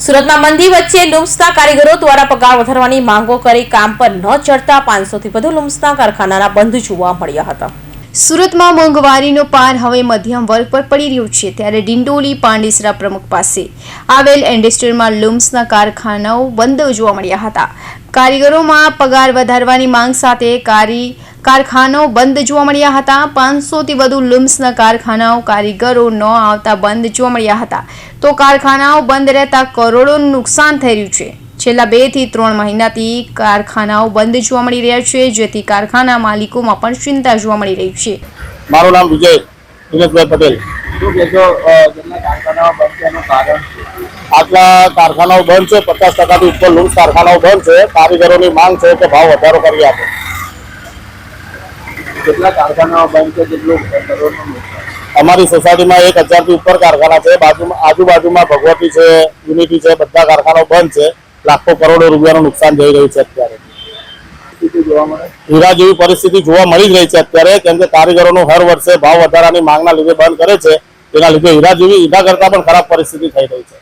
સુરતમાં મંદી વચ્ચે લુમ્સના કારીગરો દ્વારા પગાર વધારવાની માંગો કરી કામ પર ન ચડતા 500થી વધુ લુમ્સના કારખાનાના બંધ જોવા મળ્યા હતા। સુરતમાં મોંઘવારીનો પાર હવે મધ્યમ વર્ગ પર પડી રહ્યો છે, ત્યારે ડિંડોલી પાંડેસરા પ્રમુખ પાસે આવેલ ઇન્ડસ્ટ્રીમાં લુમ્સના કારખાનાઓ બંધ જોવા મળ્યા હતા। કારીગરોમાં પગાર વધારવાની માંગ સાથે કારખાનાઓ બંધ જોવા મળ્યા હતા। 500થી વધુ લુમ્સના કારખાનાઓ કારીગરો ન આવતા બંધ જોવા મળ્યા હતા, તો કારખાનાઓ બંધ રહેતા કરોડોનું નુકસાન થઈ રહ્યું છે। છેલ્લા 2 થી 3 મહિનાથી કારખાનાઓ બંધ જોવા મળી રહ્યા છે, જેથી કારખાના માલિકોમાં પણ ચિંતા જોવા મળી રહી છે। મારું નામ વિજય દિનેશભાઈ પટેલ। આટલા કારખાનાઓ બંધ છે, 50%થી ઉપર લૂમ્સ કારખાનાઓ બંધ છે। કારીગરોની માંગ છે કે ભાવ વધારો કરી આપો। કેટલા કારખાનાઓ બંધ છે, કેટલું કરોડનું નુકસાન? અમારી સોસાયટીમાં 1000થી ઉપર કારખાના છે। આજુબાજુમાં ભગવતી છે, યુનિટી છે, બધા કારખાનાઓ બંધ છે। લાખો કરોડો રૂપિયાનું નુકસાન જઈ રહ્યું છે। અત્યારે જોવા મળે હીરા જેવી પરિસ્થિતિ જોવા મળી જ રહી છે અત્યારે, કેમ કે કારીગરોનું હર વર્ષે ભાવ વધારાની માંગના લીધે બંધ કરે છે, તેના લીધે હીરા કરતા પણ ખરાબ પરિસ્થિતિ થઈ રહી છે।